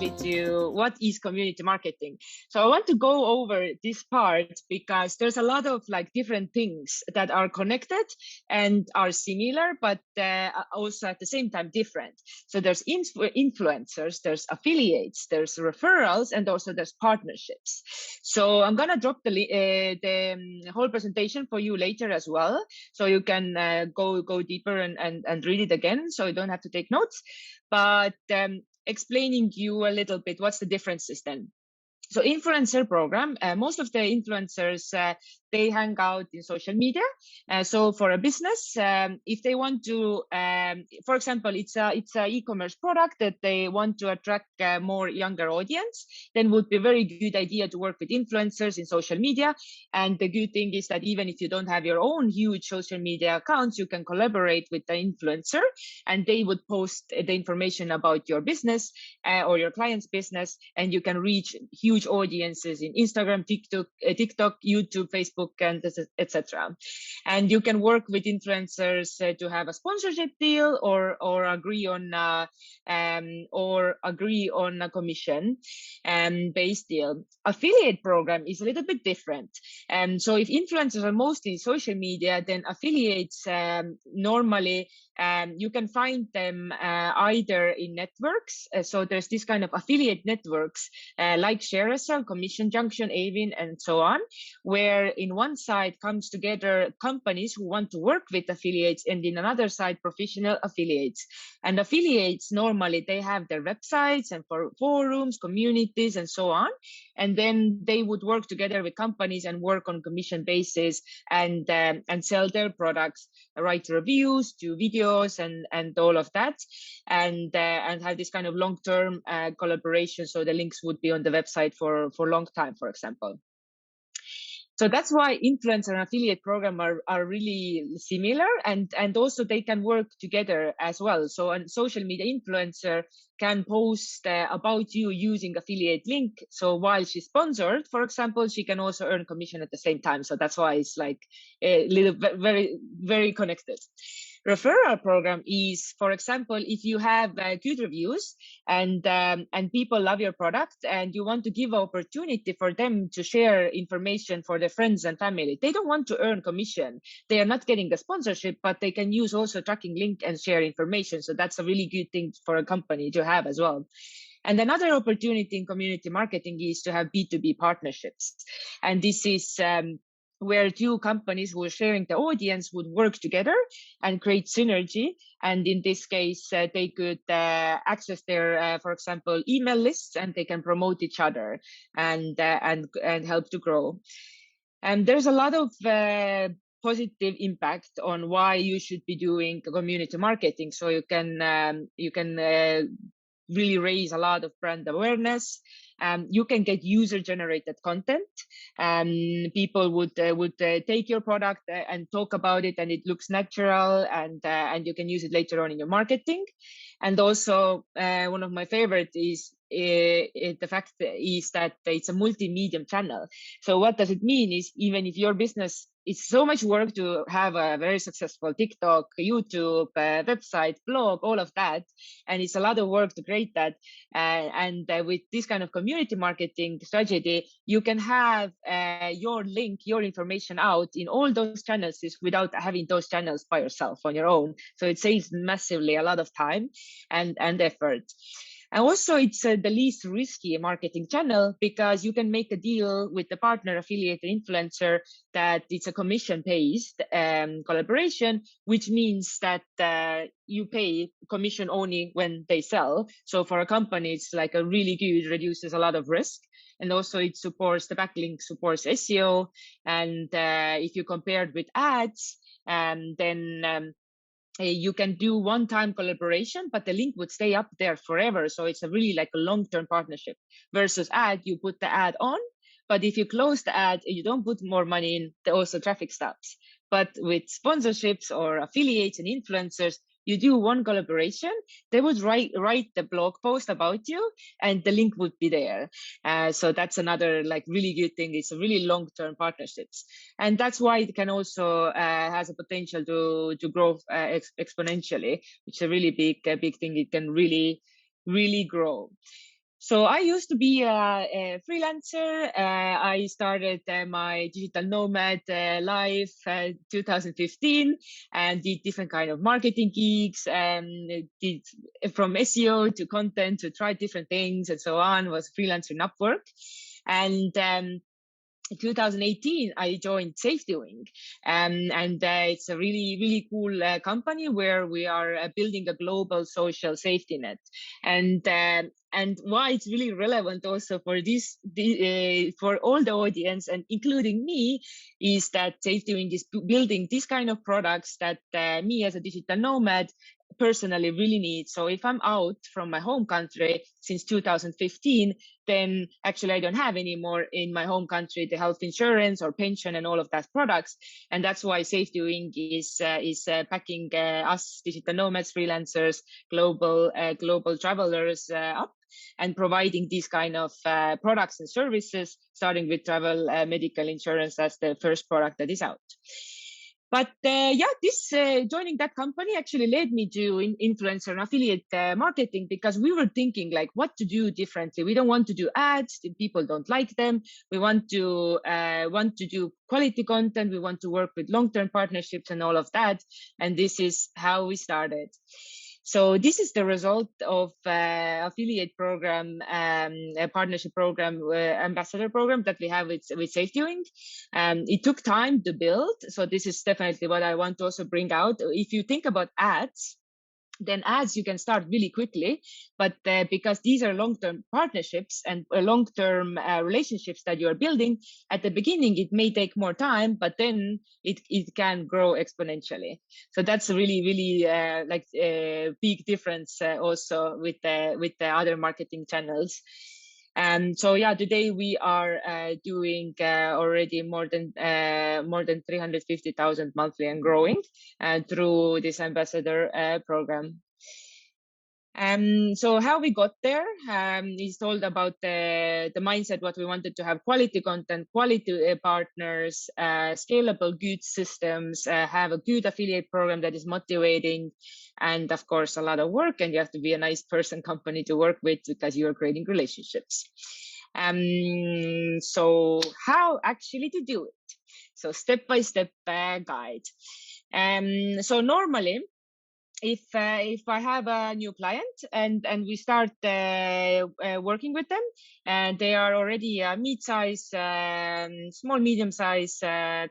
briefly to what is community marketing. So I want to go over this part because there's a lot of like different things that are connected and are similar, but also at the same time different. So there's influencers, there's affiliates, there's referrals, and also there's partnerships. So I'm gonna drop the whole presentation for you later as well, so you can go deeper and read it again, so you don't have to take notes. But explaining you a little bit what's the differences then. So influencer program, most of the influencers, they hang out in social media. So for a business, if they want to, for example, it's a e-commerce product that they want to attract more younger audience, then would be a very good idea to work with influencers in social media. And the good thing is that even if you don't have your own huge social media accounts, you can collaborate with the influencer, and they would post the information about your business or your client's business, and you can reach huge audiences in Instagram, TikTok, YouTube, Facebook, and etc. And you can work with influencers to have a sponsorship deal or agree on a commission based deal. Affiliate program is a little bit different. So if influencers are mostly in social media, then affiliates normally you can find them either in networks. So there's this kind of affiliate networks like Carousel, Commission Junction, Avin, and so on, where in one side comes together companies who want to work with affiliates, and in another side professional affiliates. And affiliates normally they have their websites and for forums, communities, and so on. And then they would work together with companies and work on commission basis and sell their products, write reviews, do videos, and all of that, and have this kind of long-term collaboration. So the links would be on the website for a long time, for example. So that's why influencer and affiliate program are really similar, and also they can work together as well. So a social media influencer can post about you using affiliate link. So while she's sponsored, for example, she can also earn commission at the same time. So that's why it's like a little very, very connected. Referral program is, for example, if you have good reviews and people love your product and you want to give an opportunity for them to share information for their friends and family. They don't want to earn commission. They are not getting the sponsorship, but they can use also tracking link and share information. So that's a really good thing for a company to have as well. And another opportunity in community marketing is to have B2B partnerships. And this is where two companies who are sharing the audience would work together and create synergy. And in this case, they could access their, for example, email lists, and they can promote each other and help to grow. And there's a lot of positive impact on why you should be doing community marketing. So you can really raise a lot of brand awareness. You can get user-generated content. People would take your product and talk about it, and it looks natural, and you can use it later on in your marketing. And also, one of my favorite is the fact is that it's a multi-medium channel. So what does it mean is, even if your business, it's so much work to have a very successful TikTok, YouTube, website, blog, all of that. And it's a lot of work to create that. And with this kind of community marketing strategy, you can have your link, your information out in all those channels without having those channels by yourself on your own. So it saves massively a lot of time and effort. And also, it's the least risky marketing channel because you can make a deal with the partner, affiliate, influencer that it's a commission-based collaboration, which means that you pay commission only when they sell. So for a company, it's like a really good, reduces a lot of risk. And also it supports the backlink, supports SEO. And if you compare it with ads, then you can do one-time collaboration, but the link would stay up there forever. So it's a really like a long-term partnership versus ad. You put the ad on, but if you close the ad, you don't put more money in, also traffic stops. But with sponsorships or affiliates and influencers, you do one collaboration, they would write the blog post about you, and the link would be there. So that's another like really good thing. It's a really long-term partnerships, and that's why it can also has a potential to grow exponentially, which is a really big thing. It can really grow. So I used to be a freelancer. I started my digital nomad life 2015 and did different kind of marketing gigs and did from SEO to content to try different things and so on. Was freelancer in Upwork. And in 2018, I joined Safety Wing, and it's a really cool company where we are building a global social safety net. And why it's really relevant also for for all the audience and including me is that Safety Wing is building this kind of products that me as a digital nomad personally really need. So if I'm out from my home country since 2015, then actually I don't have anymore in my home country the health insurance or pension and all of that products. And that's why Safety Wing is packing us digital nomads, freelancers, global travelers up and providing these kind of products and services, starting with travel medical insurance as the first product that is out. But this joining that company actually led me to influencer and affiliate marketing, because we were thinking like what to do differently. We don't want to do ads; people don't like them. We want to do quality content. We want to work with long-term partnerships and all of that. And this is how we started. So this is the result of affiliate program, a partnership program, ambassador program that we have with Safety Wing. It took time to build. So this is definitely what I want to also bring out. If you think about ads, then ads you can start really quickly, but because these are long-term partnerships and long-term relationships that you're building, at the beginning it may take more time, but then it can grow exponentially. So that's a really big difference also with the other marketing channels. So yeah, today we are doing already more than 350,000 monthly and growing through this ambassador program. So how we got there is told about the mindset, what we wanted to have: quality content, quality partners, scalable good systems, have a good affiliate program that is motivating, and of course a lot of work, and you have to be a nice person, company to work with because you are creating relationships. So how actually to do it? So step-by-step guide. So normally, if I have a new client and we start working with them, and they are already a mid-size, small medium-size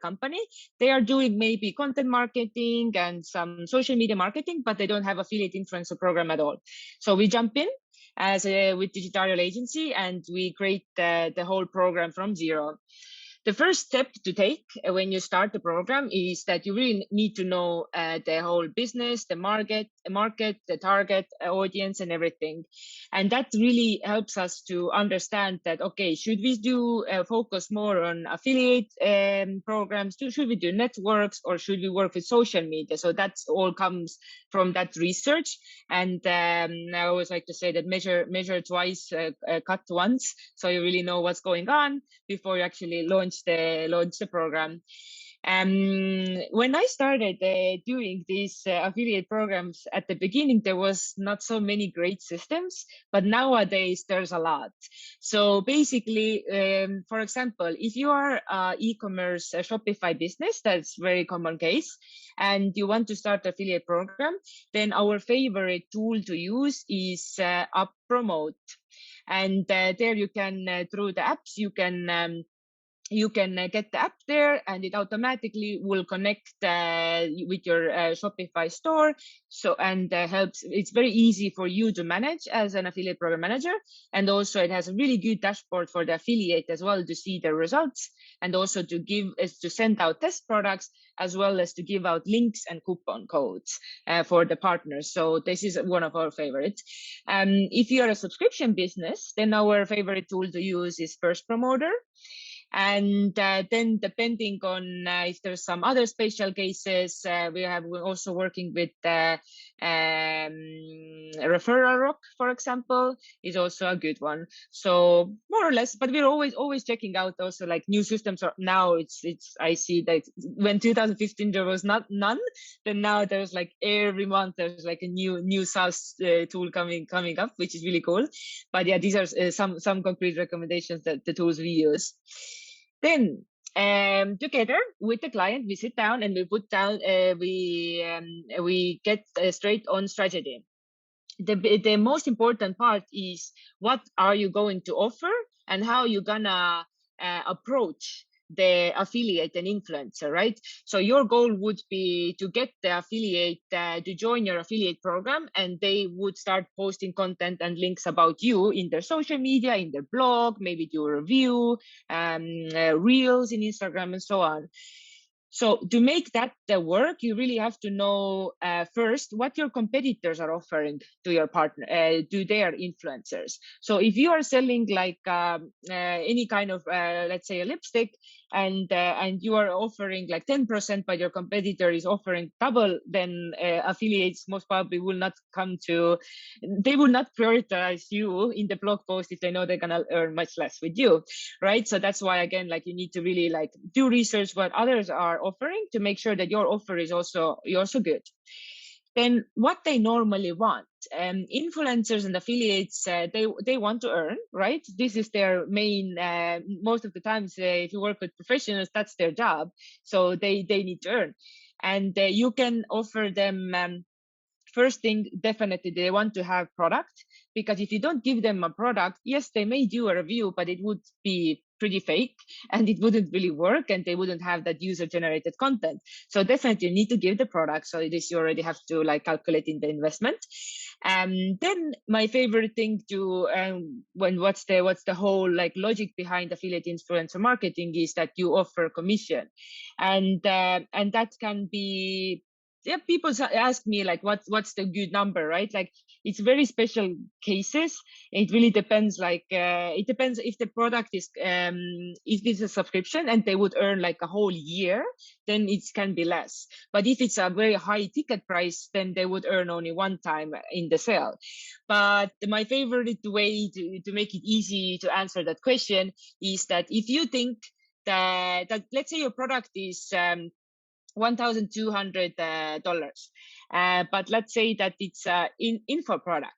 company, they are doing maybe content marketing and some social media marketing, but they don't have affiliate influencer program at all. So we jump in with digital agency and we create the whole program from zero. The first step to take when you start the program is that you really need to know the whole business, the market, the target audience and everything. And that really helps us to understand that, okay, should we do focus more on affiliate programs? Should we do networks, or should we work with social media? So that all comes from that research. And I always like to say that measure twice, cut once. So you really know what's going on before you actually launch the program. When I started doing these affiliate programs at the beginning, there was not so many great systems, but nowadays there's a lot. So basically, for example, if you are e-commerce Shopify business, that's very common case, and you want to start affiliate program, then our favorite tool to use is Up Promote. And there you can, through the apps, you can get the app there, and it automatically will connect with your Shopify store. So and helps. It's very easy for you to manage as an affiliate program manager, and also it has a really good dashboard for the affiliate as well to see the results, and also to send out test products, as well as to give out links and coupon codes for the partners. So this is one of our favorites. If you're a subscription business, then our favorite tool to use is First Promoter. And then depending on if there's some other special cases, we're also working with referral rock, for example, is also a good one. So more or less, but we're always checking out also like new systems. Now it's I see that when 2015 there was none, then now there's like every month there's like a new SaaS tool coming up, which is really cool. But yeah, these are some concrete recommendations that the tools we use. Then together with the client, we sit down and we put down, we get straight on strategy. The most important part is what are you going to offer and how you're gonna approach the affiliate and influencer, right? So your goal would be to get the affiliate to join your affiliate program, and they would start posting content and links about you in their social media, in their blog, maybe do a review, reels in Instagram, and so on. So to make that work, you really have to know first what your competitors are offering to your partner, to their influencers. So if you are selling like any kind of, let's say, a lipstick, and you are offering like 10%, but your competitor is offering double, then affiliates most probably will not they will not prioritize you in the blog post if they know they're gonna earn much less with you, right? So that's why, again, like you need to really like do research what others are offering to make sure that your offer is also good. Then what they normally want, influencers and affiliates, they want to earn, right? This is their main, most of the times if you work with professionals, that's their job. So they need to earn. And you can offer them, first thing, definitely they want to have product, because if you don't give them a product, yes, they may do a review, but it would be pretty fake and it wouldn't really work, and they wouldn't have that user generated content. So definitely you need to give the product. So this you already have to like calculate in the investment. Then my favorite thing to when what's the whole like logic behind affiliate influencer marketing is that you offer commission, and that can be, yeah, people ask me like what's the good number, right? Like it's very special cases. It really depends, like it depends if the product is if it's a subscription and they would earn like a whole year, then it can be less. But if it's a very high ticket price, then they would earn only one time in the sale. But my favorite way to make it easy to answer that question is that if you think that let's say your product is $1,200, but let's say that it's an info product.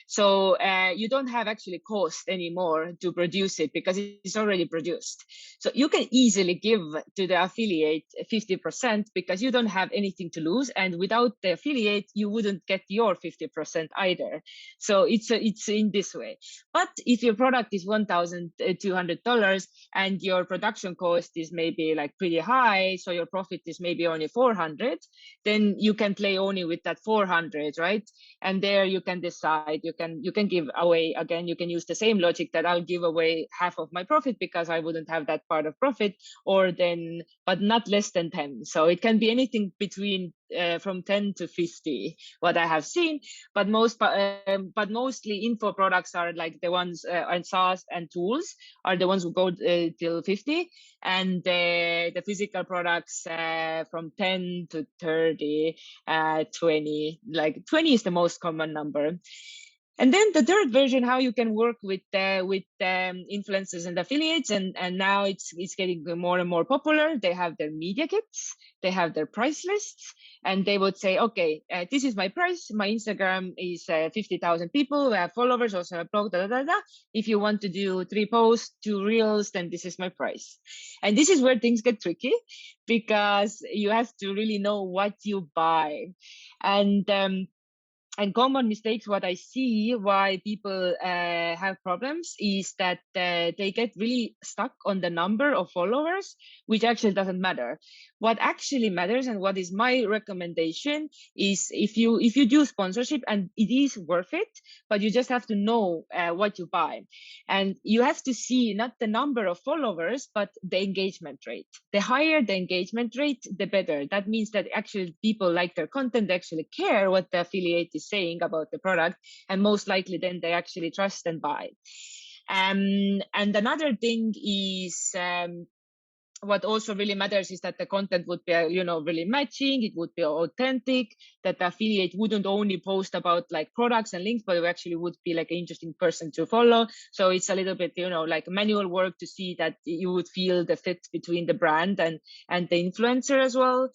So you don't have actually cost anymore to produce it because it's already produced. So you can easily give to the affiliate 50% because you don't have anything to lose. And without the affiliate, you wouldn't get your 50% either. So it's in this way. But if your product is $1,200 and your production cost is maybe like pretty high, so your profit is maybe only 400, then you can play only with that 400, right? And there you can decide, you can give away, again, you can use the same logic that I'll give away half of my profit because I wouldn't have that part of profit, or then, but not less than 10. So it can be anything between from 10 to 50, what I have seen, but mostly info products are like the ones, and SaaS and tools are the ones who go till 50, and the physical products from 10 to 30, 20, like 20 is the most common number. And then the third version, how you can work with influencers and affiliates, and now it's getting more and more popular. They have their media kits, they have their price lists, and they would say, okay, this is my price. My Instagram is 50,000 people, we have followers, also a blog, da, da, da, da. If you want to do 3 posts, 2 reels, then this is my price. And this is where things get tricky because you have to really know what you buy. And common mistakes, what I see why people have problems is that they get really stuck on the number of followers, which actually doesn't matter. What actually matters, and what is my recommendation, is if you do sponsorship, and it is worth it, but you just have to know what you buy. And you have to see not the number of followers, but the engagement rate. The higher the engagement rate, the better. That means that actually people like their content, they actually care what the affiliate is saying about the product, and most likely then they actually trust and buy. And another thing is, what also really matters is that the content would be, really matching. It would be authentic, that the affiliate wouldn't only post about like products and links, but it actually would be like an interesting person to follow. So it's a little bit, like manual work to see that you would feel the fit between the brand and the influencer as well.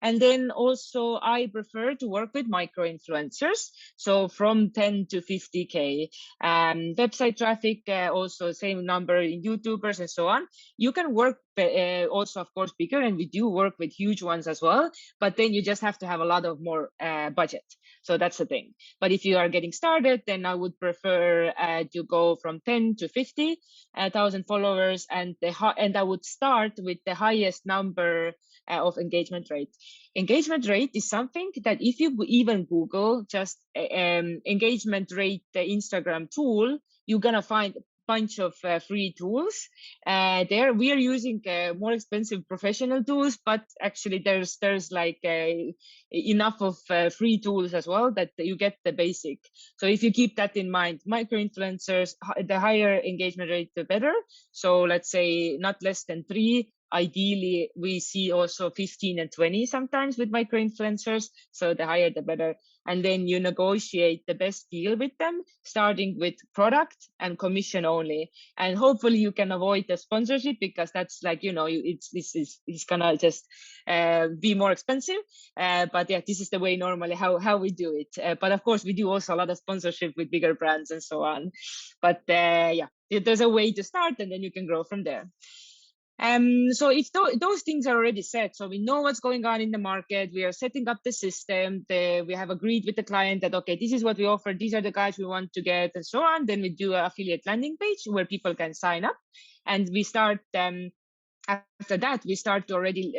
And then also I prefer to work with micro influencers. So from 10 to 50K, website traffic, also same number in YouTubers and so on. You can work also, of course, bigger, and we do work with huge ones as well, but then you just have to have a lot of more budget. So that's the thing. But if you are getting started, then I would prefer to go from 10 to 50,000 followers, and I would start with the highest number of engagement rate. Engagement rate is something that if you even Google just engagement rate, the Instagram tool, you're gonna find bunch of free tools. There we are using more expensive professional tools, but actually there's like enough of free tools as well that you get the basic. So if you keep that in mind, micro influencers, the higher engagement rate, the better. So let's say not less than 3. Ideally, we see also 15 and 20 sometimes with micro influencers. So the higher, the better. And then you negotiate the best deal with them, starting with product and commission only. And hopefully you can avoid the sponsorship, because that's like, it's gonna just be more expensive. But yeah, this is the way normally how we do it. But of course, we do also a lot of sponsorship with bigger brands and so on. But yeah, there's a way to start, and then you can grow from there. So if those things are already set, so we know what's going on in the market, we are setting up the system, we have agreed with the client that, okay, this is what we offer, these are the guys we want to get, and so on. Then we do an affiliate landing page where people can sign up, and we start, after that, we start to already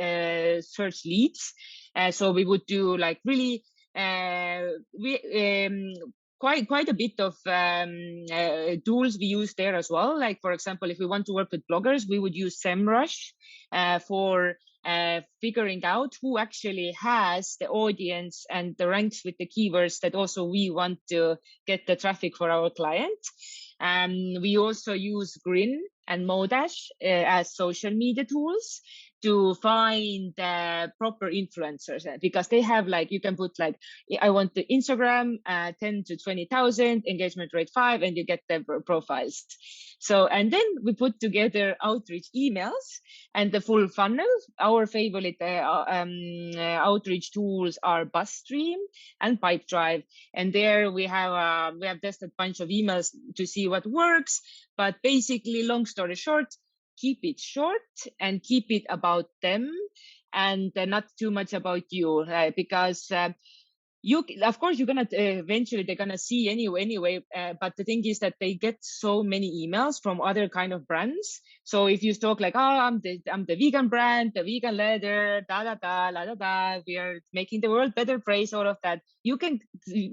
search leads. So we would do like really, quite a bit of tools we use there as well. Like, for example, if we want to work with bloggers, we would use SEMrush for figuring out who actually has the audience and the ranks with the keywords that also we want to get the traffic for our client. We also use Grin and Modash as social media tools to find proper influencers, because they have like, you can put like, I want the Instagram 10 to 20,000, engagement rate 5, and you get the profiles. So, and then we put together outreach emails and the full funnel. Our favorite outreach tools are BuzzStream and Pipedrive. And there we have tested a bunch of emails to see what works. But basically, long story short, keep it short and keep it about them, and not too much about you, because of course, you're gonna eventually they're gonna see anyway. But the thing is that they get so many emails from other kind of brands. So if you talk like, oh, I'm the vegan brand, the vegan leather, we are making the world better, praise all of that. You can,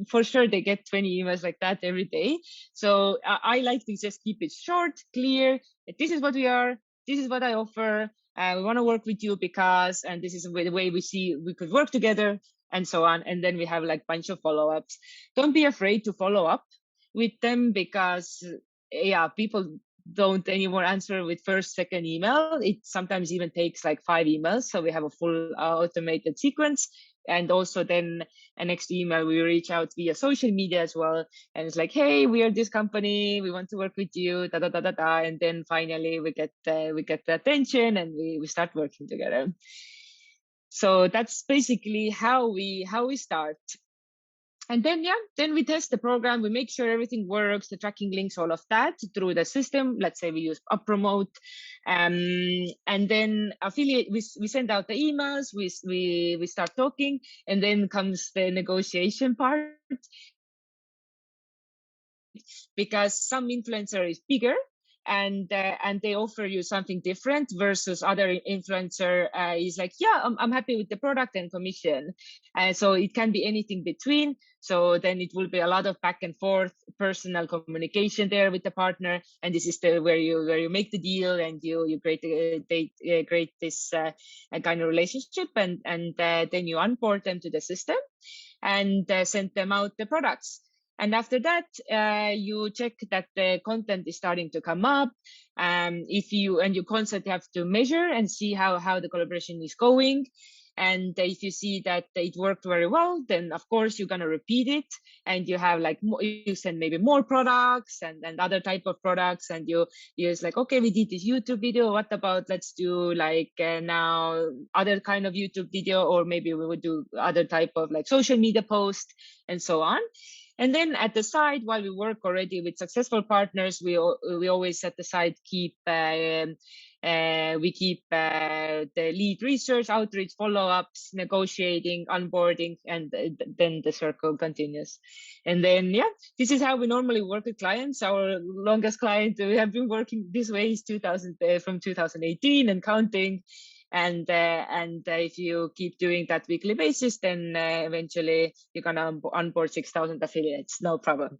for sure, they get 20 emails like that every day. So I like to just keep it short, clear. This is what we are. This is what I offer. We want to work with you because, and this is the way we see we could work together, and so on. And then we have like bunch of follow-ups. Don't be afraid to follow up with them, because yeah, people don't anymore answer with first, second email. It sometimes even takes like 5 emails. So we have a full automated sequence. And also then a next email, we reach out via social media as well. And it's like, hey, we are this company, we want to work with you, da da da da da. And then finally we get the attention, and we start working together. So that's basically how we start. And then, yeah, then we test the program. We make sure everything works, the tracking links, all of that through the system. Let's say we use UpPromote. And then affiliate, we send out the emails, we start talking, and then comes the negotiation part. Because some influencer is bigger, and they offer you something different versus other influencer is like, yeah, I'm happy with the product and commission. So it can be anything between. So then it will be a lot of back and forth personal communication there with the partner, and this is where you make the deal, and you create this kind of relationship, and then you onboard them to the system and send them out the products. And after that, you check that the content is starting to come up. If you constantly have to measure and see how the collaboration is going. And if you see that it worked very well, then of course you're gonna repeat it, and you have like you send maybe more products and other type of products, and you use like, okay, we did this YouTube video. What about let's do like now other kind of YouTube video, or maybe we would do other type of like social media post and so on. And then at the side, while we work already with successful partners, we always at the side keep the lead research, outreach, follow-ups, negotiating, onboarding, and then the circle continues. And then, yeah, this is how we normally work with clients. Our longest client we have been working this way is from 2018 and counting. And if you keep doing that weekly basis, then eventually you're gonna onboard 6,000 affiliates, no problem.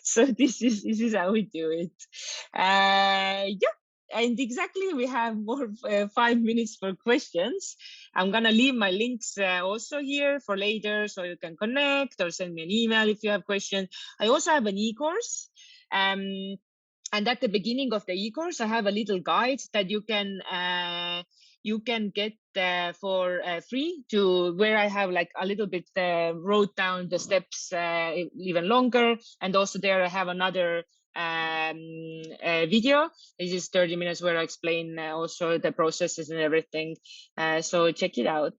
So this is how we do it. Yeah. And exactly, we have more 5 minutes for questions. I'm gonna leave my links also here for later, so you can connect or send me an email if you have questions. I also have an e-course. And at the beginning of the e-course, I have a little guide that you can get for free, to where I have like a little bit wrote down the steps even longer. And also there I have another video. This is 30 minutes where I explain also the processes and everything. So check it out.